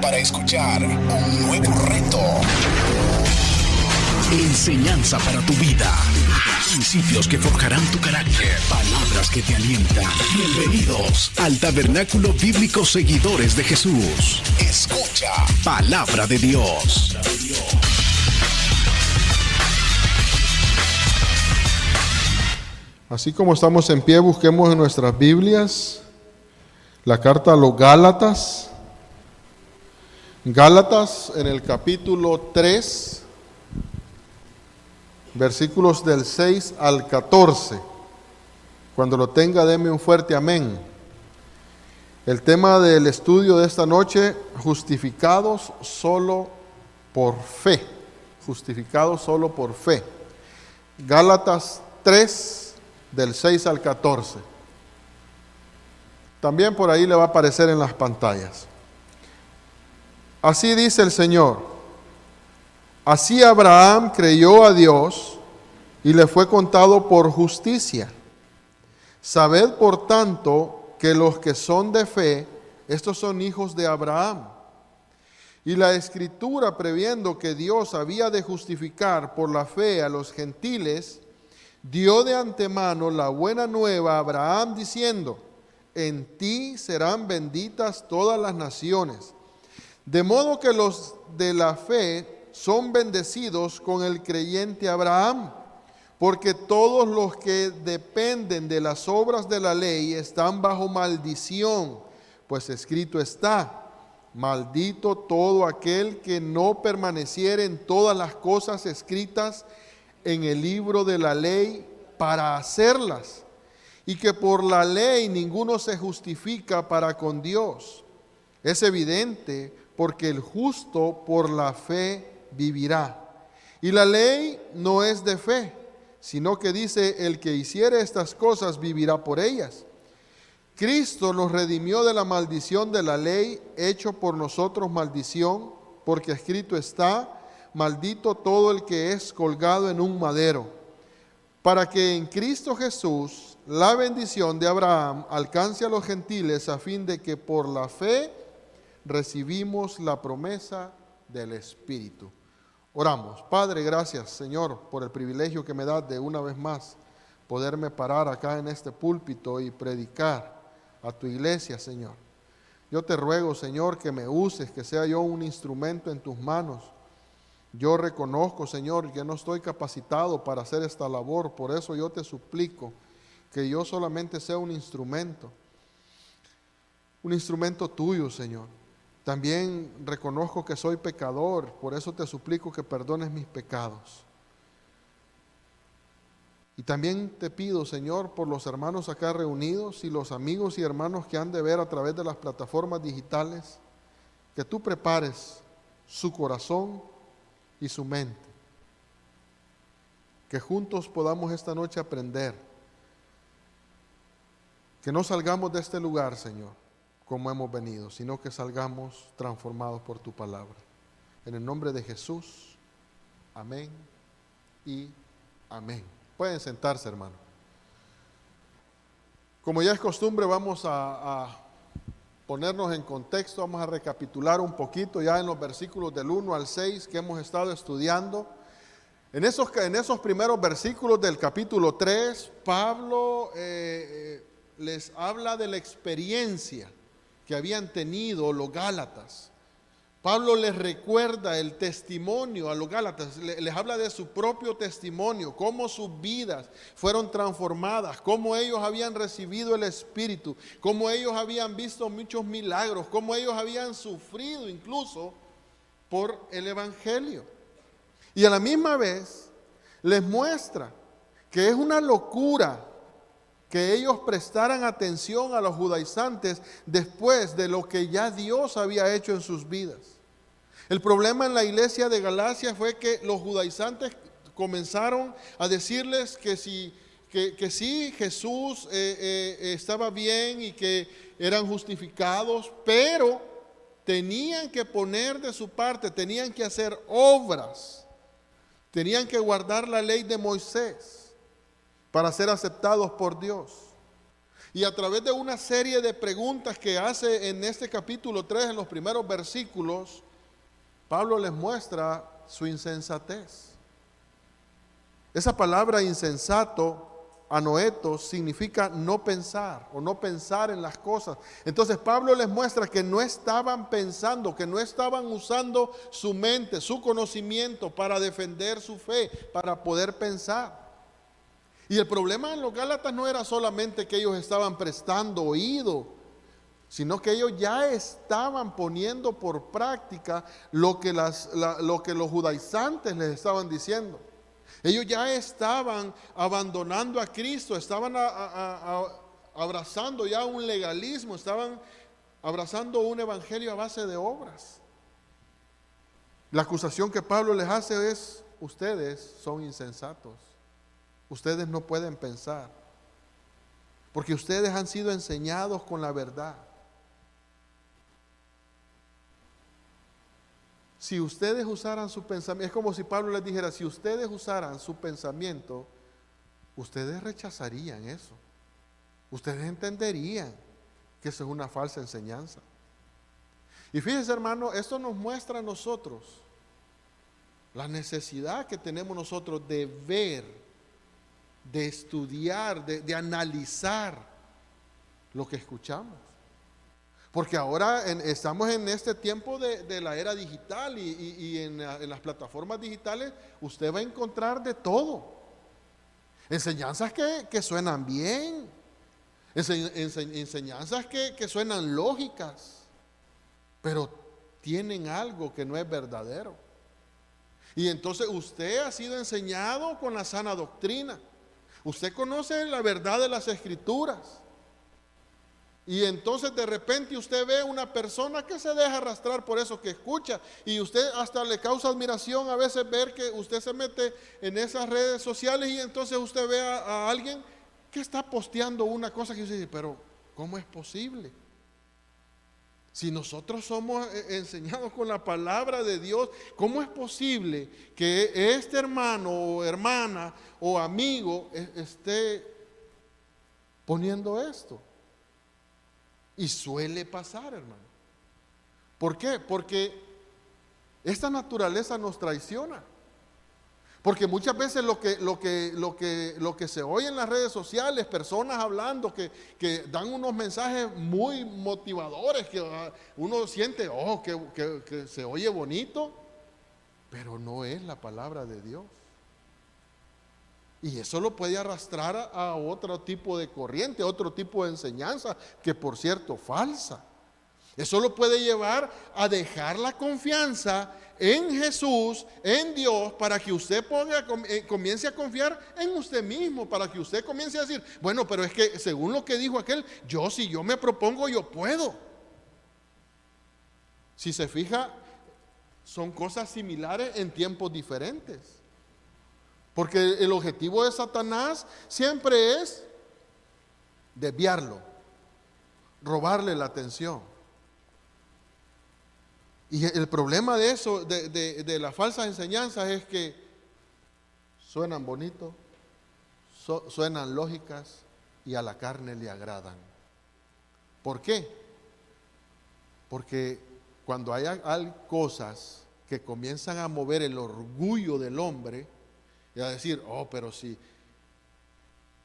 para escuchar un nuevo reto. Enseñanza para tu vida. Principios que forjarán tu carácter. Palabras que te alientan. Bienvenidos al Tabernáculo Bíblico Seguidores de Jesús. Escucha Palabra de Dios. Así como estamos en pie, busquemos en nuestras Biblias la carta a los Gálatas. Gálatas en el capítulo 3, versículos del 6 al 14. Cuando lo tenga, deme un fuerte amén. El tema del estudio de esta noche: justificados solo por fe. Justificados solo por fe. Gálatas 3, del 6 al 14. También por ahí le va a aparecer en las pantallas. Así dice el Señor: así Abraham creyó a Dios y le fue contado por justicia. Sabed por tanto que los que son de fe, estos son hijos de Abraham. Y la Escritura, previendo que Dios había de justificar por la fe a los gentiles, dio de antemano la buena nueva a Abraham diciendo: en ti serán benditas todas las naciones. De modo que los de la fe son bendecidos con el creyente Abraham, porque todos los que dependen de las obras de la ley están bajo maldición, pues escrito está: maldito todo aquel que no permaneciere en todas las cosas escritas en el libro de la ley para hacerlas, y que por la ley ninguno se justifica para con Dios. Es evidente, porque el justo por la fe vivirá. Y la ley no es de fe, sino que dice: el que hiciere estas cosas vivirá por ellas. Cristo nos redimió de la maldición de la ley, hecho por nosotros maldición, porque escrito está: maldito todo el que es colgado en un madero, para que en Cristo Jesús la bendición de Abraham alcance a los gentiles, a fin de que por la fe recibimos la promesa del Espíritu. Oramos. Padre, gracias, Señor, por el privilegio que me das de una vez más poderme parar acá en este púlpito y predicar a tu iglesia, Señor. Yo te ruego, Señor, que me uses, que sea yo un instrumento en tus manos. Yo reconozco, Señor, que no estoy capacitado para hacer esta labor, por eso yo te suplico que yo solamente sea un instrumento tuyo, Señor. También reconozco que soy pecador, por eso te suplico que perdones mis pecados. Y también te pido, Señor, por los hermanos acá reunidos y los amigos y hermanos que han de ver a través de las plataformas digitales, que tú prepares su corazón y su mente, que juntos podamos esta noche aprender, que no salgamos de este lugar, Señor, como hemos venido, sino que salgamos transformados por tu palabra. En el nombre de Jesús, amén y amén. Pueden sentarse, hermano. Como ya es costumbre, vamos a ponernos en contexto, vamos a recapitular un poquito ya en los versículos del 1 al 6 que hemos estado estudiando. En esos primeros versículos del capítulo 3, Pablo les habla de la experiencia que habían tenido los Gálatas. Pablo les recuerda el testimonio a los Gálatas, les habla de su propio testimonio, cómo sus vidas fueron transformadas, cómo ellos habían recibido el Espíritu, cómo ellos habían visto muchos milagros, cómo ellos habían sufrido incluso por el Evangelio. Y a la misma vez les muestra que es una locura que ellos prestaran atención a los judaizantes después de lo que ya Dios había hecho en sus vidas. El problema en la iglesia de Galacia fue que los judaizantes comenzaron a decirles que sí, Jesús estaba bien y que eran justificados, pero tenían que poner de su parte, tenían que hacer obras, tenían que guardar la ley de Moisés para ser aceptados por Dios. Y a través de una serie de preguntas que hace en este capítulo 3, en los primeros versículos, Pablo les muestra su insensatez. Esa palabra insensato, anoetos, significa no pensar o no pensar en las cosas. Entonces Pablo les muestra que no estaban pensando, que no estaban usando su mente, su conocimiento para defender su fe, para poder pensar. Y el problema en los Gálatas no era solamente que ellos estaban prestando oído, sino que ellos ya estaban poniendo por práctica lo que los judaizantes les estaban diciendo. Ellos ya estaban abandonando a Cristo, estaban abrazando ya un legalismo, estaban abrazando un evangelio a base de obras. La acusación que Pablo les hace es: ustedes son insensatos, ustedes no pueden pensar, porque ustedes han sido enseñados con la verdad. Si ustedes usaran su pensamiento, es como si Pablo les dijera: si ustedes usaran su pensamiento, ustedes rechazarían eso. Ustedes entenderían que eso es una falsa enseñanza. Y fíjense, hermano, esto nos muestra a nosotros la necesidad que tenemos nosotros de ver, de estudiar, de analizar lo que escuchamos. Porque ahora estamos en este tiempo de la era digital y en las plataformas digitales usted va a encontrar de todo. Enseñanzas que suenan bien, enseñanzas que suenan lógicas, pero tienen algo que no es verdadero. Y entonces usted ha sido enseñado con la sana doctrina. Usted conoce la verdad de las Escrituras. Y entonces de repente usted ve una persona que se deja arrastrar por eso que escucha, y usted hasta le causa admiración a veces ver que usted se mete en esas redes sociales y entonces usted ve a alguien que está posteando una cosa que usted dice: pero ¿cómo es posible? Si nosotros somos enseñados con la palabra de Dios, ¿cómo es posible que este hermano o hermana o amigo esté poniendo esto? Y suele pasar, hermano. ¿Por qué? Porque esta naturaleza nos traiciona. Porque muchas veces lo que se oye en las redes sociales, personas hablando que dan unos mensajes muy motivadores, que uno siente, que se oye bonito, pero no es la palabra de Dios. Y eso lo puede arrastrar a otro tipo de corriente, a otro tipo de enseñanza, que por cierto, falsa. Eso lo puede llevar a dejar la confianza en Jesús, en Dios, para que usted comience a confiar en usted mismo, para que usted comience a decir: bueno, pero es que según lo que dijo aquel, si yo me propongo, yo puedo. Si se fija, son cosas similares en tiempos diferentes. Porque el objetivo de Satanás siempre es desviarlo, robarle la atención. Y el problema de eso, de las falsas enseñanzas, es que suenan bonitos, suenan lógicas y a la carne le agradan. ¿Por qué? Porque cuando hay cosas que comienzan a mover el orgullo del hombre, y a decir: pero si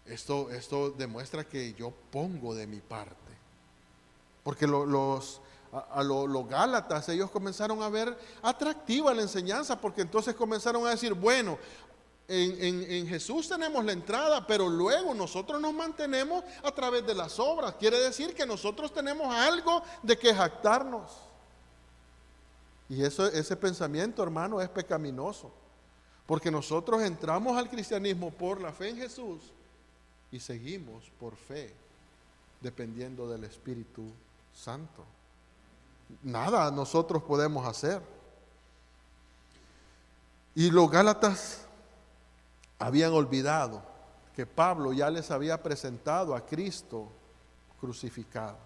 esto demuestra que yo pongo de mi parte. Porque los Gálatas, ellos comenzaron a ver atractiva la enseñanza, porque entonces comenzaron a decir: bueno, en Jesús tenemos la entrada, pero luego nosotros nos mantenemos a través de las obras. Quiere decir que nosotros tenemos algo de que jactarnos. Y ese pensamiento, hermano, es pecaminoso. Porque nosotros entramos al cristianismo por la fe en Jesús y seguimos por fe, dependiendo del Espíritu Santo. Nada nosotros podemos hacer. Y los Gálatas habían olvidado que Pablo ya les había presentado a Cristo crucificado.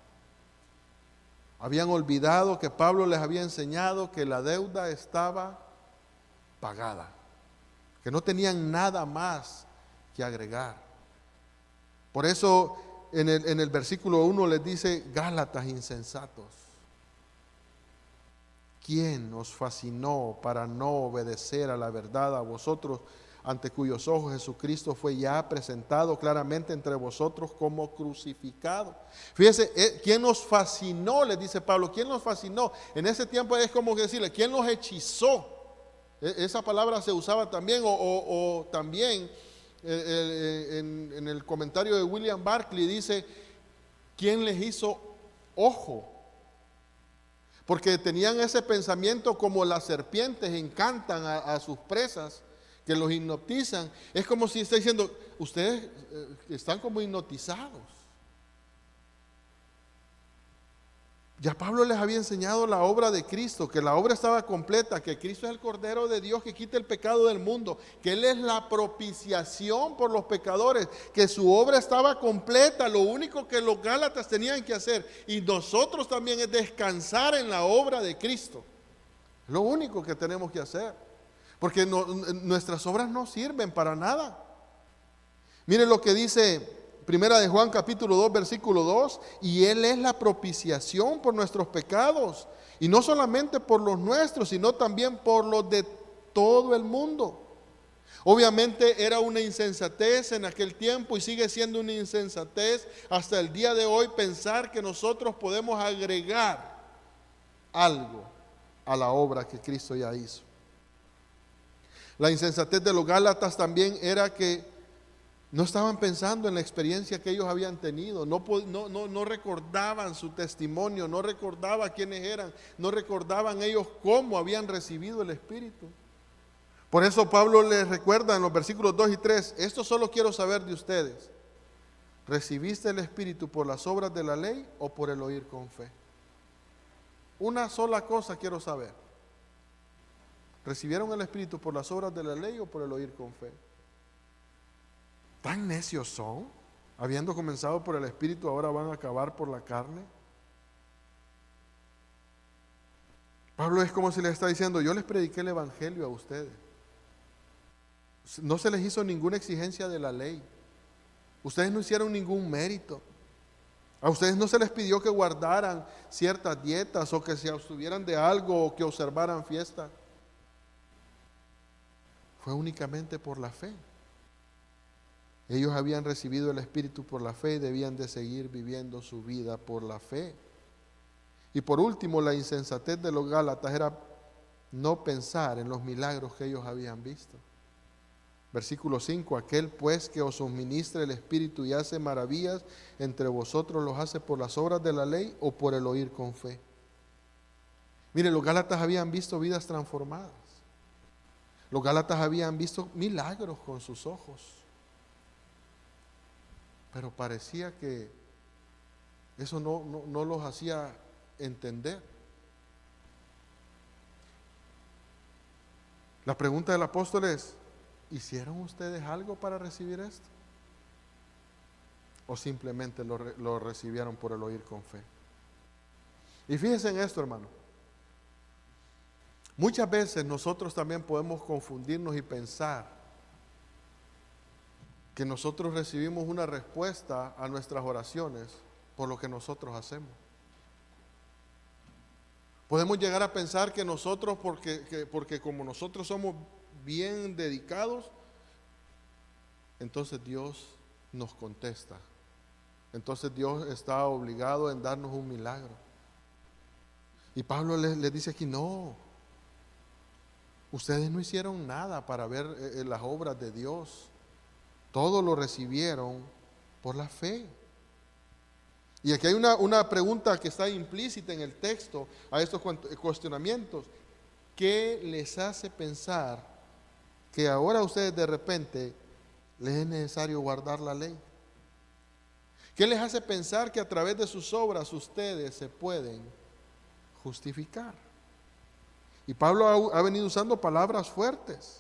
Habían olvidado que Pablo les había enseñado que la deuda estaba pagada, que no tenían nada más que agregar. Por eso en el versículo 1 les dice: Gálatas insensatos, ¿quién os fascinó para no obedecer a la verdad, a vosotros, ante cuyos ojos Jesucristo fue ya presentado claramente entre vosotros como crucificado? Fíjense, ¿quién nos fascinó? Les dice Pablo, ¿quién nos fascinó? En ese tiempo es como decirle, ¿quién nos hechizó? Esa palabra se usaba también, o también en el comentario de William Barclay dice, ¿quién les hizo ojo? Porque tenían ese pensamiento como las serpientes encantan a sus presas, que los hipnotizan. Es como si está diciendo, ustedes están como hipnotizados. Ya Pablo les había enseñado la obra de Cristo, que la obra estaba completa, que Cristo es el Cordero de Dios que quita el pecado del mundo, que Él es la propiciación por los pecadores, que su obra estaba completa. Lo único que los Gálatas tenían que hacer, y nosotros también, es descansar en la obra de Cristo. Lo único que tenemos que hacer, porque nuestras obras no sirven para nada. Miren lo que dice Primera de Juan capítulo 2 versículo 2, y Él es la propiciación por nuestros pecados, y no solamente por los nuestros, sino también por los de todo el mundo. Obviamente era una insensatez en aquel tiempo y sigue siendo una insensatez hasta el día de hoy pensar que nosotros podemos agregar algo a la obra que Cristo ya hizo. La insensatez de los Gálatas también era que no estaban pensando en la experiencia que ellos habían tenido, no recordaban su testimonio, no recordaban quiénes eran, no recordaban ellos cómo habían recibido el Espíritu. Por eso Pablo les recuerda en los versículos 2 y 3, esto solo quiero saber de ustedes, ¿recibiste el Espíritu por las obras de la ley o por el oír con fe? Una sola cosa quiero saber, ¿recibieron el Espíritu por las obras de la ley o por el oír con fe? ¿Tan necios son? Habiendo comenzado por el Espíritu, ahora van a acabar por la carne. Pablo es como si les está diciendo, yo les prediqué el Evangelio a ustedes. No se les hizo ninguna exigencia de la ley. Ustedes no hicieron ningún mérito. A ustedes no se les pidió que guardaran ciertas dietas o que se abstuvieran de algo o que observaran fiestas. Fue únicamente por la fe. Ellos habían recibido el Espíritu por la fe y debían de seguir viviendo su vida por la fe. Y por último, la insensatez de los Gálatas era no pensar en los milagros que ellos habían visto. Versículo 5, aquel pues que os suministra el Espíritu y hace maravillas entre vosotros, ¿los hace por las obras de la ley o por el oír con fe? Mire, los Gálatas habían visto vidas transformadas. Los Gálatas habían visto milagros con sus ojos. Pero parecía que eso no los hacía entender. La pregunta del apóstol es, ¿hicieron ustedes algo para recibir esto? ¿O simplemente lo recibieron por el oír con fe? Y fíjense en esto, hermano. Muchas veces nosotros también podemos confundirnos y pensar que nosotros recibimos una respuesta a nuestras oraciones por lo que nosotros hacemos. Podemos llegar a pensar que nosotros, porque como nosotros somos bien dedicados, entonces Dios nos contesta. Entonces Dios está obligado en darnos un milagro. Y Pablo les dice aquí, no, ustedes no hicieron nada para ver las obras de Dios. Todo lo recibieron por la fe. Y aquí hay una pregunta que está implícita en el texto a estos cuestionamientos. ¿Qué les hace pensar que ahora a ustedes de repente les es necesario guardar la ley? ¿Qué les hace pensar que a través de sus obras ustedes se pueden justificar? Y Pablo ha venido usando palabras fuertes,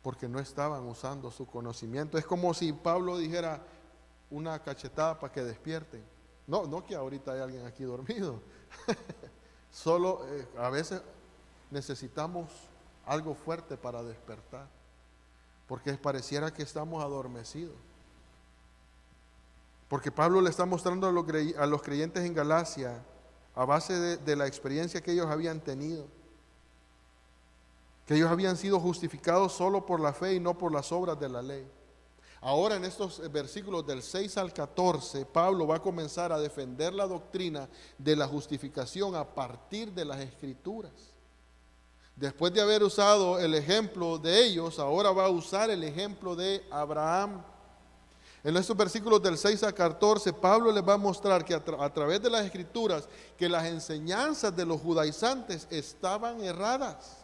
porque no estaban usando su conocimiento. Es como si Pablo dijera una cachetada para que despierten. No que ahorita hay alguien aquí dormido. Solo a veces necesitamos algo fuerte para despertar, porque pareciera que estamos adormecidos. Porque Pablo le está mostrando a los creyentes en Galacia, a base de la experiencia que ellos habían tenido, que ellos habían sido justificados solo por la fe y no por las obras de la ley. Ahora en estos versículos del 6 al 14, Pablo va a comenzar a defender la doctrina de la justificación a partir de las Escrituras. Después de haber usado el ejemplo de ellos, ahora va a usar el ejemplo de Abraham. En estos versículos del 6 al 14, Pablo les va a mostrar que a través de las Escrituras, que las enseñanzas de los judaizantes estaban erradas.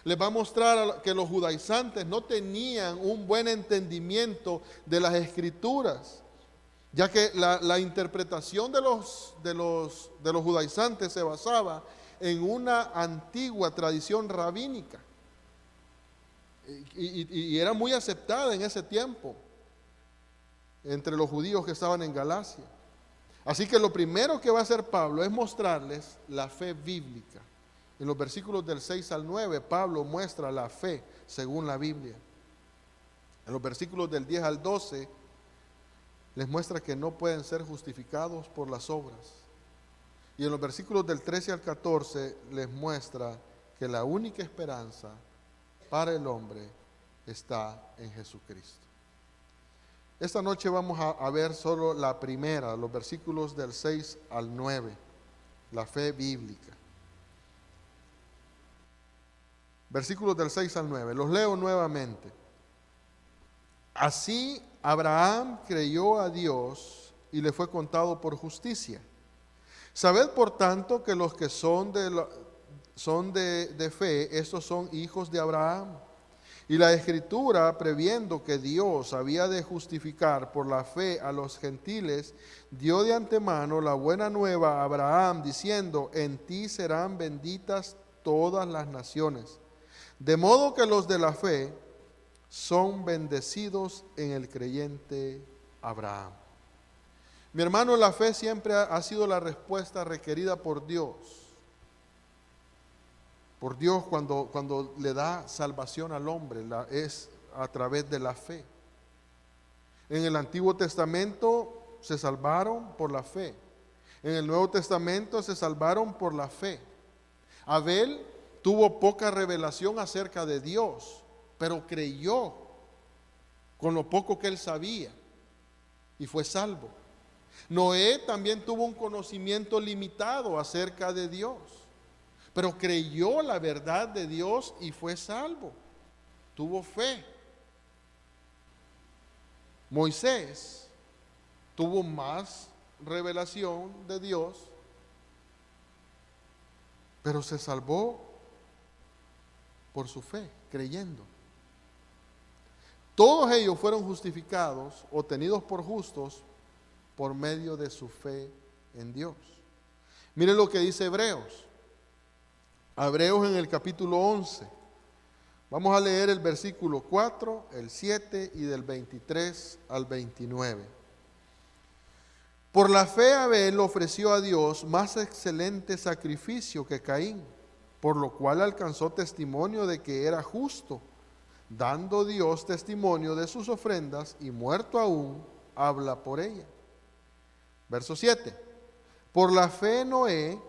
Les va a mostrar que los judaizantes no tenían un buen entendimiento de las Escrituras, ya que la interpretación de los judaizantes se basaba en una antigua tradición rabínica y era muy aceptada en ese tiempo entre los judíos que estaban en Galacia. Así que lo primero que va a hacer Pablo es mostrarles la fe bíblica. En los versículos del 6 al 9, Pablo muestra la fe según la Biblia. En los versículos del 10 al 12, les muestra que no pueden ser justificados por las obras. Y en los versículos del 13 al 14, les muestra que la única esperanza para el hombre está en Jesucristo. Esta noche vamos a ver solo la primera, los versículos del 6 al 9, la fe bíblica. Versículos del 6 al 9, los leo nuevamente. Así Abraham creyó a Dios y le fue contado por justicia. Sabed por tanto que los que son de fe, estos son hijos de Abraham. Y la Escritura, previendo que Dios había de justificar por la fe a los gentiles, dio de antemano la buena nueva a Abraham, diciendo: en ti serán benditas todas las naciones. De modo que los de la fe son bendecidos en el creyente Abraham. Mi hermano, la fe siempre ha sido la respuesta requerida por Dios. Por Dios cuando le da salvación al hombre, es a través de la fe. En el Antiguo Testamento se salvaron por la fe. En el Nuevo Testamento se salvaron por la fe. Abel tuvo poca revelación acerca de Dios, pero creyó con lo poco que él sabía y fue salvo. Noé también tuvo un conocimiento limitado acerca de Dios, pero creyó la verdad de Dios y fue salvo. Tuvo fe. Moisés tuvo más revelación de Dios, pero se salvó por su fe, creyendo. Todos ellos fueron justificados o tenidos por justos por medio de su fe en Dios. Miren lo que dice Hebreos. Hebreos en el capítulo 11. Vamos a leer el versículo 4, el 7 y del 23 al 29. Por la fe Abel ofreció a Dios más excelente sacrificio que Caín, por lo cual alcanzó testimonio de que era justo, dando Dios testimonio de sus ofrendas, y muerto aún, habla por ella. Verso 7. Por la fe Noé,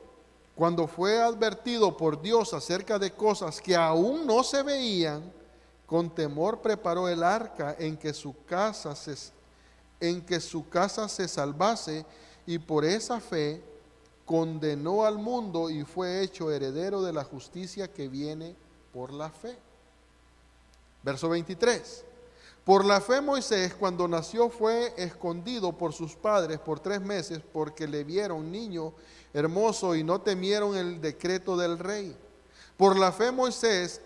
cuando fue advertido por Dios acerca de cosas que aún no se veían, con temor preparó el arca en que su casa se salvase, y por esa fe condenó al mundo y fue hecho heredero de la justicia que viene por la fe. Verso 23. Por la fe Moisés, cuando nació, fue escondido por sus padres por 3 meses, porque le vieron niño hermoso y no temieron el decreto del rey. Por la fe Moisés,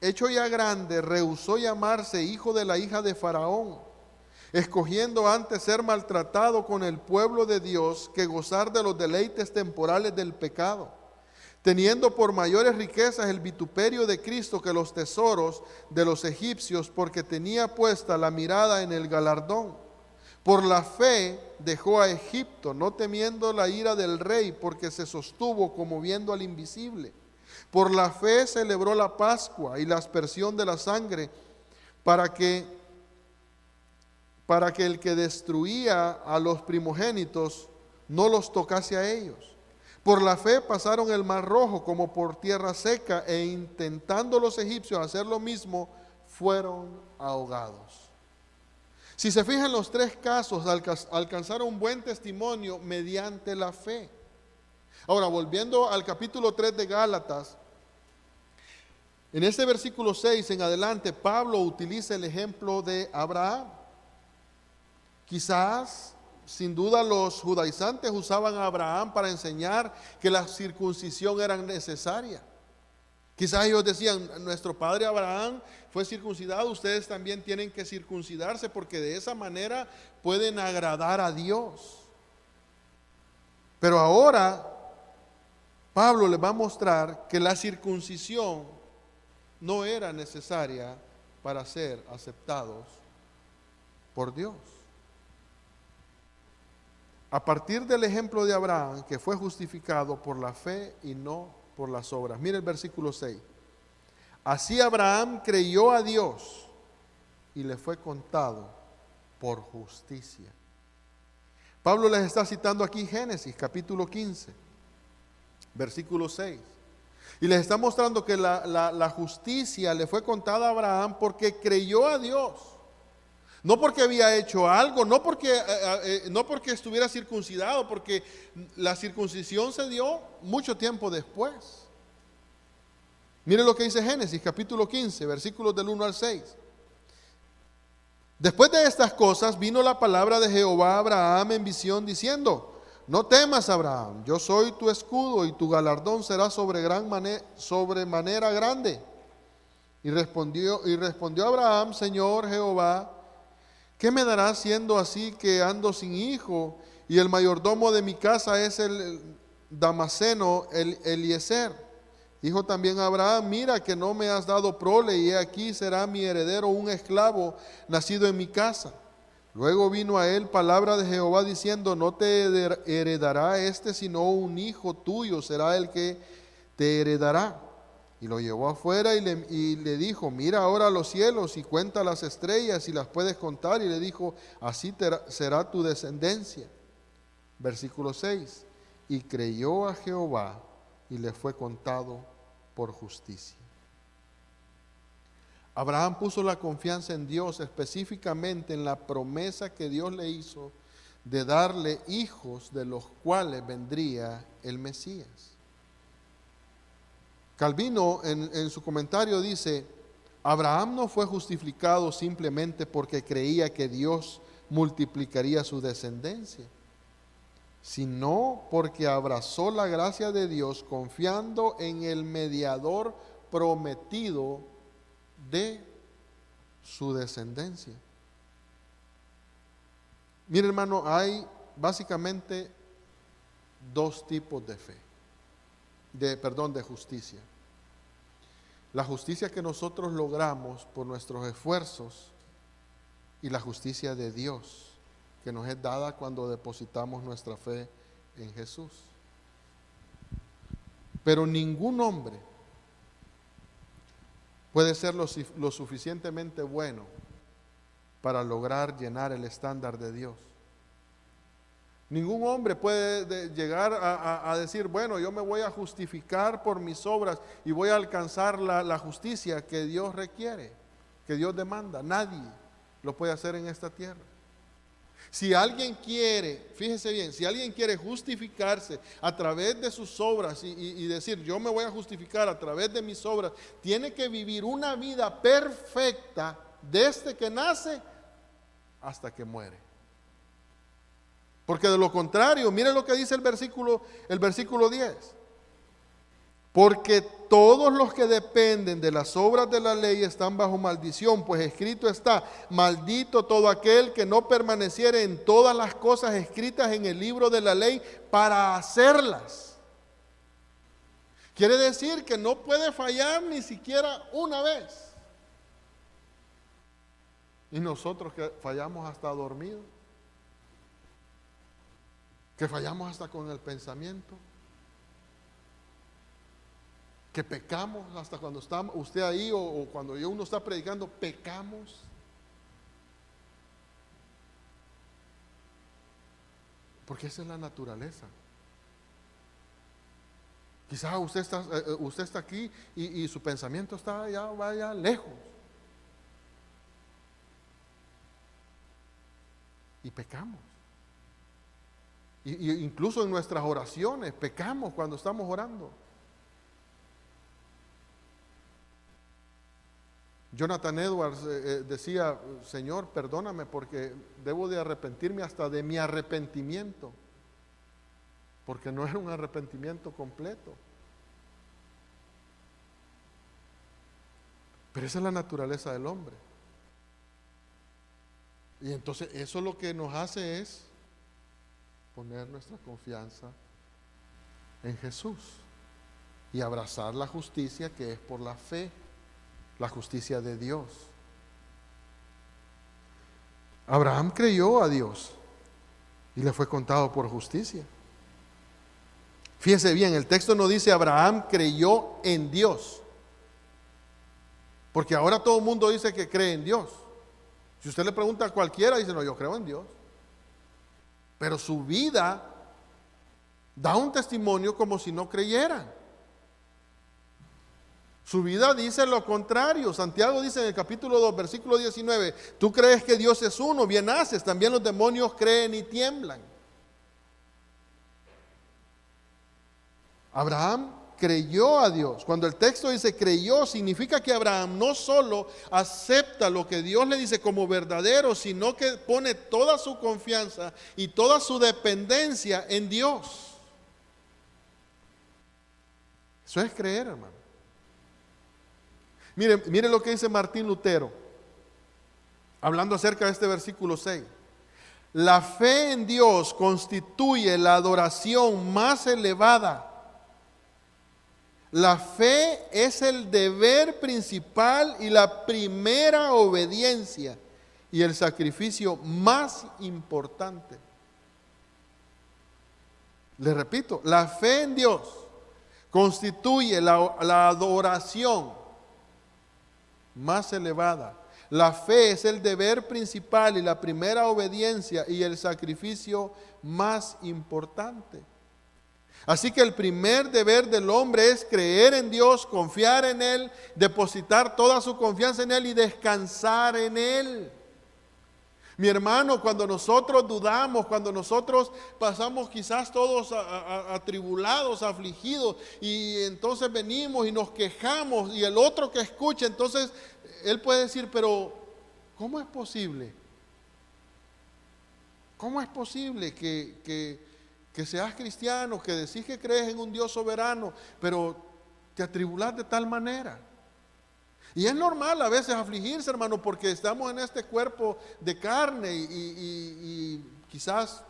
hecho ya grande, rehusó llamarse hijo de la hija de Faraón, escogiendo antes ser maltratado con el pueblo de Dios que gozar de los deleites temporales del pecado, teniendo por mayores riquezas el vituperio de Cristo que los tesoros de los egipcios, porque tenía puesta la mirada en el galardón. Por la fe dejó a Egipto, no temiendo la ira del rey, porque se sostuvo como viendo al invisible. Por la fe celebró la Pascua y la aspersión de la sangre, para que para que el que destruía a los primogénitos no los tocase a ellos. Por la fe pasaron el mar Rojo como por tierra seca, e intentando los egipcios hacer lo mismo, fueron ahogados. Si se fijan, los tres casos alcanzaron un buen testimonio mediante la fe. Ahora, volviendo al capítulo 3 de Gálatas, en este versículo 6 en adelante, Pablo utiliza el ejemplo de Abraham. Quizás, sin duda, los judaizantes usaban a Abraham para enseñar que la circuncisión era necesaria. Quizás ellos decían, nuestro padre Abraham fue circuncidado, ustedes también tienen que circuncidarse porque de esa manera pueden agradar a Dios. Pero ahora Pablo les va a mostrar que la circuncisión no era necesaria para ser aceptados por Dios. A partir del ejemplo de Abraham, que fue justificado por la fe y no por las obras. Mire el versículo 6. Así Abraham creyó a Dios y le fue contado por justicia. Pablo les está citando aquí Génesis capítulo 15, versículo 6. Y les está mostrando que la justicia le fue contada a Abraham porque creyó a Dios. No porque había hecho algo, no porque estuviera circuncidado, porque la circuncisión se dio mucho tiempo después. Mire lo que dice Génesis capítulo 15, versículos del 1 al 6. Después de estas cosas vino la palabra de Jehová a Abraham en visión diciendo: no temas, Abraham, yo soy tu escudo y tu galardón será sobremanera grande. Y respondió Abraham: Señor Jehová, ¿qué me darás siendo así que ando sin hijo y el mayordomo de mi casa es el Damaseno, el Eliezer? Dijo también Abraham: mira que no me has dado prole, y he aquí será mi heredero un esclavo nacido en mi casa. Luego vino a él palabra de Jehová diciendo: no te heredará sino un hijo tuyo será el que te heredará. Y lo llevó afuera y le dijo: mira ahora los cielos y cuenta las estrellas si las puedes contar. Y le dijo: así será tu descendencia. Versículo 6. Y creyó a Jehová y le fue contado por justicia. Abraham puso la confianza en Dios, específicamente en la promesa que Dios le hizo de darle hijos de los cuales vendría el Mesías. Calvino en su comentario dice: Abraham no fue justificado simplemente porque creía que Dios multiplicaría su descendencia, sino porque abrazó la gracia de Dios confiando en el mediador prometido de su descendencia. Mire, hermano, hay básicamente dos tipos de fe, de justicia. La justicia que nosotros logramos por nuestros esfuerzos y la justicia de Dios que nos es dada cuando depositamos nuestra fe en Jesús. Pero ningún hombre puede ser lo suficientemente bueno para lograr llenar el estándar de Dios. Ningún hombre puede llegar a decir: bueno, yo me voy a justificar por mis obras y voy a alcanzar la justicia que Dios requiere, que Dios demanda. Nadie lo puede hacer en esta tierra. Si alguien quiere, fíjese bien, si alguien quiere justificarse a través de sus obras y decir: yo me voy a justificar a través de mis obras, tiene que vivir una vida perfecta desde que nace hasta que muere. Porque de lo contrario, mire lo que dice el versículo 10. Porque todos los que dependen de las obras de la ley están bajo maldición, pues escrito está: maldito todo aquel que no permaneciere en todas las cosas escritas en el libro de la ley para hacerlas. Quiere decir que no puede fallar ni siquiera una vez. Y nosotros que fallamos hasta dormidos, que fallamos hasta con el pensamiento, que pecamos hasta cuando está usted ahí o cuando uno está predicando, pecamos. Porque esa es la naturaleza. Quizás usted está aquí y su pensamiento está allá, vaya lejos. Y pecamos. Y incluso en nuestras oraciones pecamos cuando estamos orando. Jonathan Edwards decía: Señor, perdóname porque debo de arrepentirme hasta de mi arrepentimiento, porque no era un arrepentimiento completo. Pero esa es la naturaleza del hombre. Y entonces eso lo que nos hace es poner nuestra confianza en Jesús y abrazar la justicia que es por la fe, la justicia de Dios. Abraham creyó a Dios y le fue contado por justicia. Fíjese bien, el texto no dice Abraham creyó en Dios, porque ahora todo el mundo dice que cree en Dios. Si usted le pregunta a cualquiera, dice: no, yo creo en Dios. Pero su vida da un testimonio como si no creyera. Su vida dice lo contrario. Santiago dice en el capítulo 2, versículo 19: tú crees que Dios es uno, bien haces, también los demonios creen y tiemblan. Abraham creyó a Dios. Cuando el texto dice creyó, significa que Abraham no solo acepta lo que Dios le dice como verdadero, sino que pone toda su confianza y toda su dependencia en Dios. Eso es creer, hermano. Mire lo que dice Martín Lutero, hablando acerca de este versículo 6. La fe en Dios constituye la adoración más elevada. La fe es el deber principal y la primera obediencia y el sacrificio más importante. Le repito, la fe en Dios constituye la adoración más elevada. La fe es el deber principal y la primera obediencia y el sacrificio más importante. Así que el primer deber del hombre es creer en Dios, confiar en Él, depositar toda su confianza en Él y descansar en Él. Mi hermano, cuando nosotros dudamos, cuando nosotros pasamos quizás todos atribulados, afligidos, y entonces venimos y nos quejamos, y el otro que escucha, entonces él puede decir: pero ¿cómo es posible? ¿Cómo es posible que seas cristiano, que decís que crees en un Dios soberano, pero te atribulás de tal manera? Y es normal a veces afligirse, hermano, porque estamos en este cuerpo de carne y quizás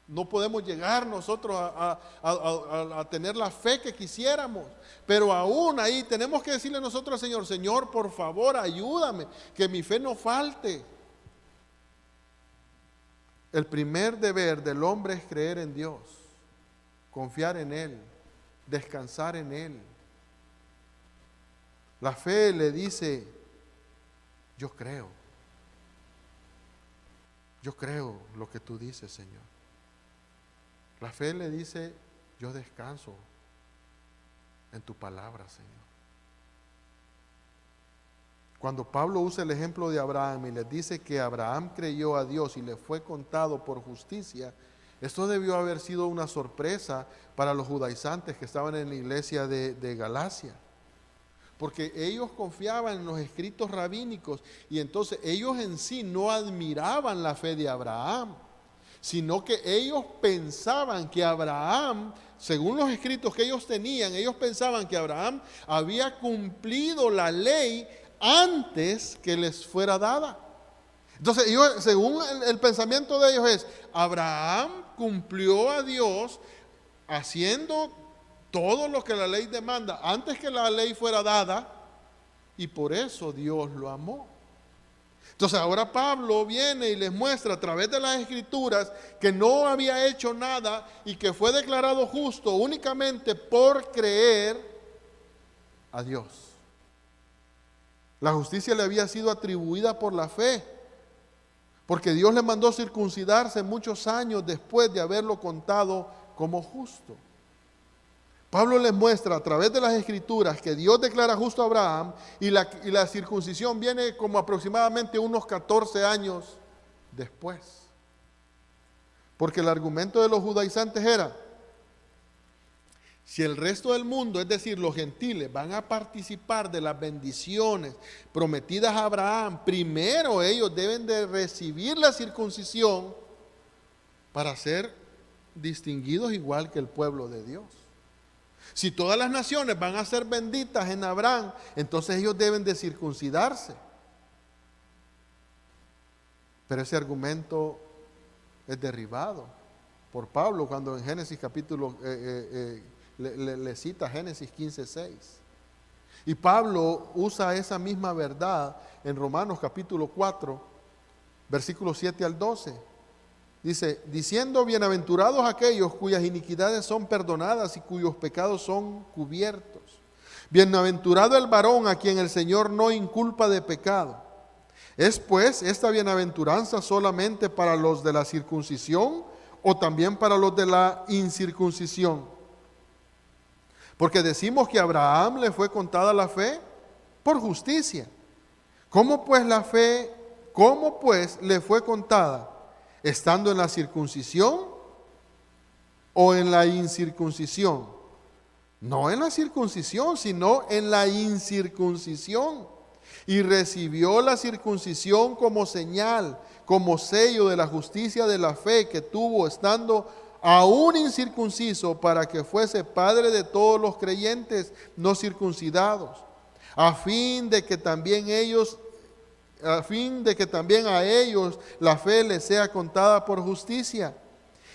no podemos llegar nosotros a tener la fe que quisiéramos. Pero aún ahí tenemos que decirle nosotros al Señor: Señor, por favor, ayúdame, que mi fe no falte. El primer deber del hombre es creer en Dios, confiar en Él, descansar en Él. La fe le dice: yo creo lo que tú dices, Señor. La fe le dice: yo descanso en tu palabra, Señor. Cuando Pablo usa el ejemplo de Abraham y les dice que Abraham creyó a Dios y le fue contado por justicia, esto debió haber sido una sorpresa para los judaizantes que estaban en la iglesia de Galacia, porque ellos confiaban en los escritos rabínicos y entonces ellos en sí no admiraban la fe de Abraham, sino que ellos pensaban que Abraham, según los escritos que ellos tenían, ellos pensaban que Abraham había cumplido la ley antes que les fuera dada. Entonces ellos, según el pensamiento de ellos es: Abraham cumplió a Dios haciendo todo lo que la ley demanda antes que la ley fuera dada, y por eso Dios lo amó. Entonces ahora Pablo viene y les muestra a través de las escrituras que no había hecho nada y que fue declarado justo únicamente por creer a Dios. La justicia le había sido atribuida por la fe, porque Dios le mandó circuncidarse muchos años después de haberlo contado como justo. Pablo les muestra a través de las Escrituras que Dios declara justo a Abraham y la circuncisión viene como aproximadamente unos 14 años después. Porque el argumento de los judaizantes era, si el resto del mundo, es decir, los gentiles, van a participar de las bendiciones prometidas a Abraham, primero ellos deben de recibir la circuncisión para ser distinguidos igual que el pueblo de Dios. Si todas las naciones van a ser benditas en Abraham, entonces ellos deben de circuncidarse. Pero ese argumento es derribado por Pablo cuando en Génesis capítulo le cita Génesis 15:6. Y Pablo usa esa misma verdad en Romanos capítulo 4, versículos 7 al 12. Dice, diciendo, bienaventurados aquellos cuyas iniquidades son perdonadas y cuyos pecados son cubiertos. Bienaventurado el varón a quien el Señor no inculpa de pecado. ¿Es pues esta bienaventuranza solamente para los de la circuncisión o también para los de la incircuncisión? Porque decimos que a Abraham le fue contada la fe por justicia. ¿Cómo pues le fue contada? ¿Estando en la circuncisión o en la incircuncisión? No en la circuncisión, sino en la incircuncisión. Y recibió la circuncisión como señal, como sello de la justicia de la fe que tuvo estando aún incircunciso, para que fuese padre de todos los creyentes no circuncidados, a fin de que también a ellos la fe les sea contada por justicia,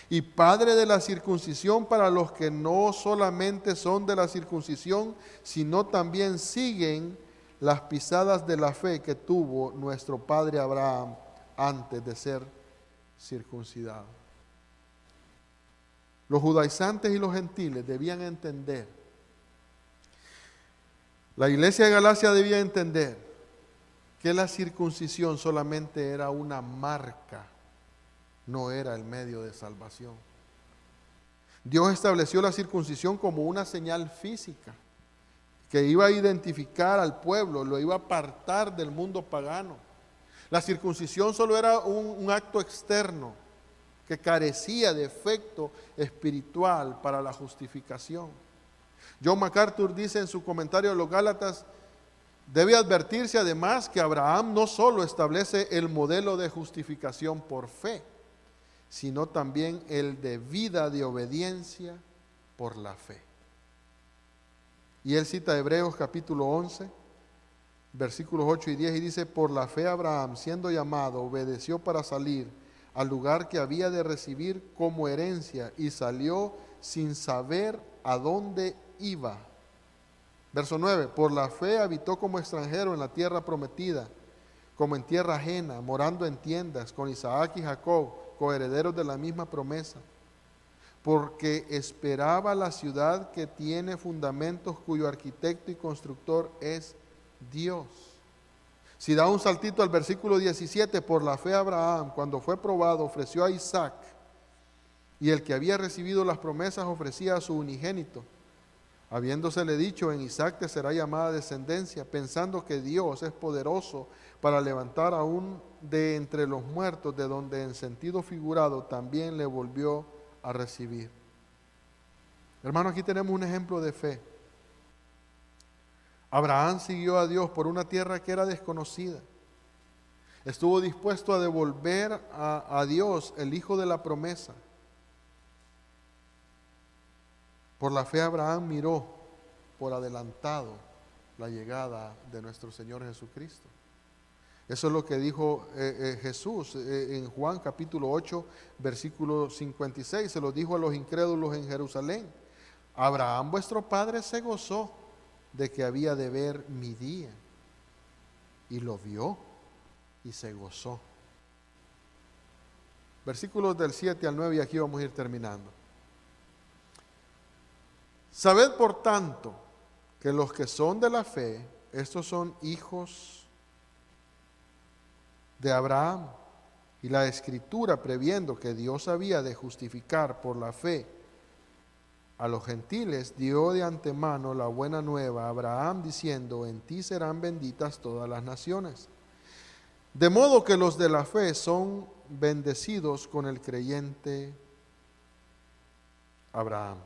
y padre de la circuncisión para los que no solamente son de la circuncisión, sino también siguen las pisadas de la fe que tuvo nuestro padre Abraham antes de ser circuncidado. Los judaizantes y los gentiles debían entender, la iglesia de Galacia debía entender que la circuncisión solamente era una marca, no era el medio de salvación. Dios estableció la circuncisión como una señal física que iba a identificar al pueblo, lo iba a apartar del mundo pagano. La circuncisión solo era un acto externo que carecía de efecto espiritual para la justificación. John MacArthur dice en su comentario a los Gálatas, debe advertirse además que Abraham no solo establece el modelo de justificación por fe, sino también el de vida de obediencia por la fe. Y él cita Hebreos capítulo 11, versículos 8 y 10 y dice, por la fe Abraham, siendo llamado, obedeció para salir al lugar que había de recibir como herencia y salió sin saber a dónde iba. Verso 9, por la fe habitó como extranjero en la tierra prometida, como en tierra ajena, morando en tiendas con Isaac y Jacob, coherederos de la misma promesa, porque esperaba la ciudad que tiene fundamentos, cuyo arquitecto y constructor es Dios. Si da un saltito al versículo 17, por la fe Abraham, cuando fue probado, ofreció a Isaac, y el que había recibido las promesas ofrecía a su unigénito, habiéndosele dicho, en Isaac te será llamada descendencia, pensando que Dios es poderoso para levantar aún de entre los muertos, de donde en sentido figurado también le volvió a recibir. Hermano, aquí tenemos un ejemplo de fe. Abraham siguió a Dios por una tierra que era desconocida. Estuvo dispuesto a devolver a Dios el hijo de la promesa. Por la fe Abraham miró por adelantado la llegada de nuestro Señor Jesucristo. Eso es lo que dijo Jesús en Juan capítulo 8, versículo 56. Se lo dijo a los incrédulos en Jerusalén. Abraham vuestro padre se gozó de que había de ver mi día, y lo vio y se gozó. Versículos del 7 al 9, y aquí vamos a ir terminando. Sabed por tanto que los que son de la fe, estos son hijos de Abraham, Y la Escritura, previendo que Dios había de justificar por la fe a los gentiles, dio de antemano la buena nueva a Abraham, diciendo: en ti serán benditas todas las naciones. De modo que los de la fe son bendecidos con el creyente Abraham.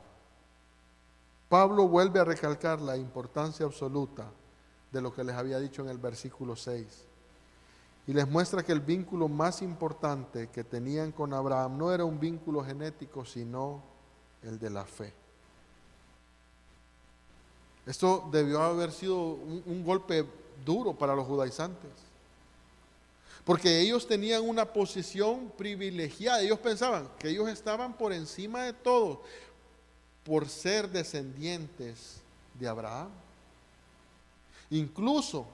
Pablo vuelve a recalcar la importancia absoluta de lo que les había dicho en el versículo 6. Y les muestra que el vínculo más importante que tenían con Abraham no era un vínculo genético, sino el de la fe. Esto debió haber sido un golpe duro para los judaizantes, porque ellos tenían una posición privilegiada. Ellos pensaban que ellos estaban por encima de todo por ser descendientes de Abraham. Incluso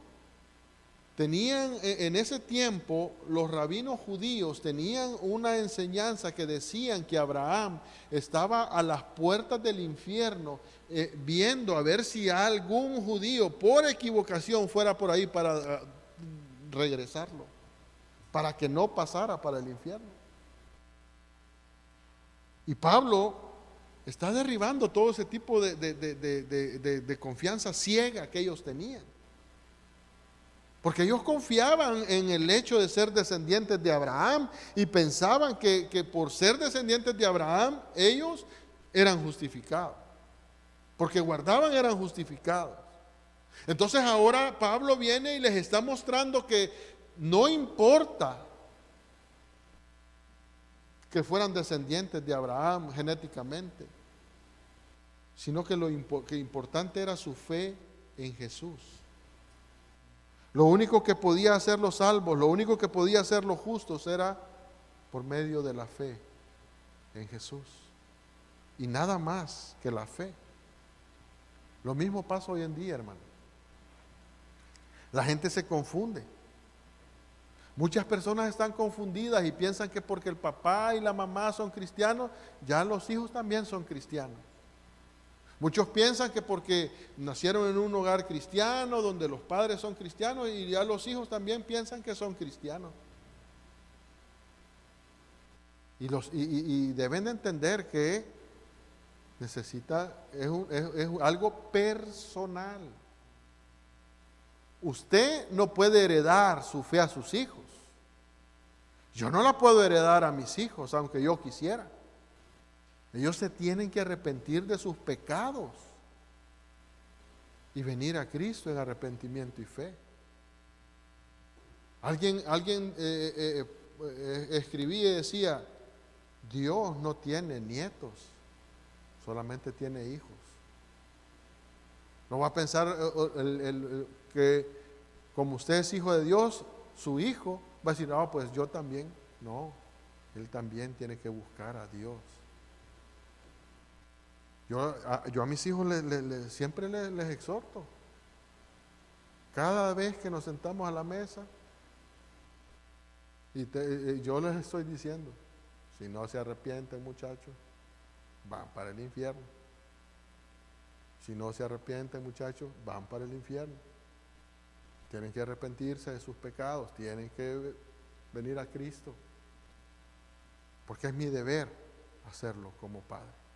tenían en ese tiempo, los rabinos judíos tenían una enseñanza que decían que Abraham estaba a las puertas del infierno, viendo a ver si algún judío por equivocación fuera por ahí para regresarlo, para que no pasara para el infierno. Y Pablo está derribando todo ese tipo de confianza ciega que ellos tenían. Porque ellos confiaban en el hecho de ser descendientes de Abraham y pensaban que por ser descendientes de Abraham ellos eran justificados. Porque guardaban, eran justificados. Entonces ahora Pablo viene y les está mostrando que no importa que fueran descendientes de Abraham genéticamente, sino que lo importante era su fe en Jesús. Lo único que podía hacer los salvos, lo único que podía hacer los justos era por medio de la fe en Jesús. Y nada más que la fe. Lo mismo pasa hoy en día, hermano. La gente se confunde. Muchas personas están confundidas y piensan que porque el papá y la mamá son cristianos, ya los hijos también son cristianos. Muchos piensan que porque nacieron en un hogar cristiano, donde los padres son cristianos, y ya los hijos también piensan que son cristianos. Y deben de entender que es algo personal. Usted no puede heredar su fe a sus hijos. Yo no la puedo heredar a mis hijos, aunque yo quisiera. Ellos se tienen que arrepentir de sus pecados y venir a Cristo en arrepentimiento y fe. Alguien escribía y decía: Dios no tiene nietos, solamente tiene hijos. No va a pensar que como usted es hijo de Dios, su hijo va a decir: no, pues yo también. No, él también tiene que buscar a Dios. Yo a mis hijos siempre les exhorto. Cada vez que nos sentamos a la mesa, yo les estoy diciendo: si no se arrepienten, muchachos, van para el infierno. Si no se arrepienten, muchachos, van para el infierno. Tienen que arrepentirse de sus pecados, tienen que venir a Cristo, porque es mi deber hacerlo como padre.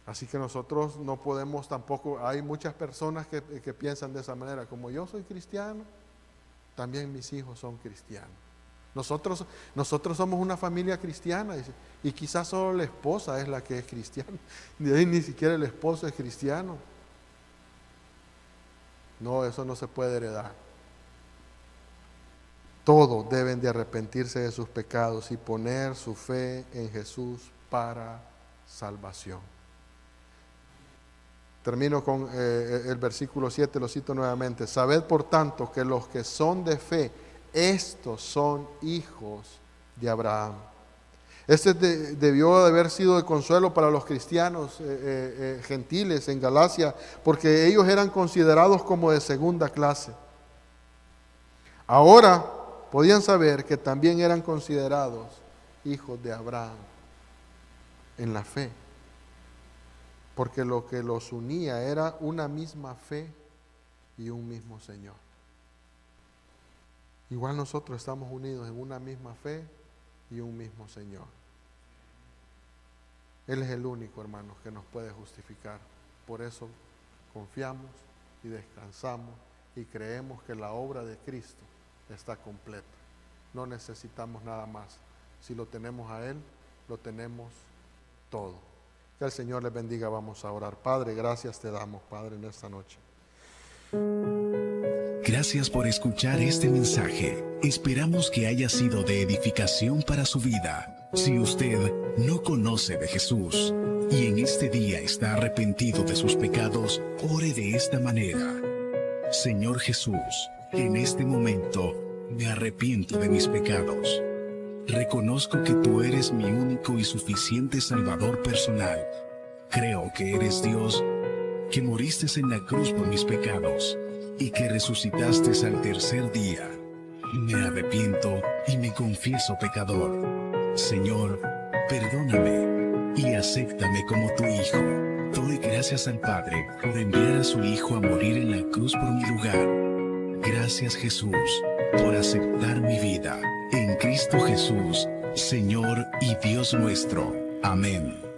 Así que nosotros no podemos tampoco, hay muchas personas que piensan de esa manera: como yo soy cristiano, también mis hijos son cristianos. Nosotros somos una familia cristiana, y quizás solo la esposa es la que es cristiana, ni siquiera el esposo es cristiano. No, eso no se puede heredar. Todos deben de arrepentirse de sus pecados y poner su fe en Jesús para salvación. Termino con el versículo 7, lo cito nuevamente. Sabed por tanto que los que son de fe, estos son hijos de Abraham. Este debió de haber sido de consuelo para los cristianos gentiles en Galacia, porque ellos eran considerados como de segunda clase. Ahora podían saber que también eran considerados hijos de Abraham en la fe, porque lo que los unía era una misma fe y un mismo Señor. igual nosotros estamos unidos en una misma fe y un mismo Señor. Él es el único, hermanos, que nos puede justificar. Por eso confiamos y descansamos y creemos que la obra de Cristo está completa. No necesitamos nada más. Si lo tenemos a Él, lo tenemos todo. Que el Señor les bendiga. Vamos a orar. Padre, gracias te damos, Padre, en esta noche. Gracias por escuchar este mensaje. Esperamos que haya sido de edificación para su vida. Si usted no conoce de Jesús y en este día está arrepentido de sus pecados, ore de esta manera. Señor Jesús, en este momento me arrepiento de mis pecados. Reconozco que tú eres mi único y suficiente Salvador personal. Creo que eres Dios, que moriste en la cruz por mis pecados y que resucitaste al tercer día. Me arrepiento y me confieso pecador. Señor, perdóname y acéptame como tu Hijo. Doy gracias al Padre por enviar a su Hijo a morir en la cruz por mi lugar. Gracias, Jesús, por aceptar mi vida. En Cristo Jesús, Señor y Dios nuestro. Amén.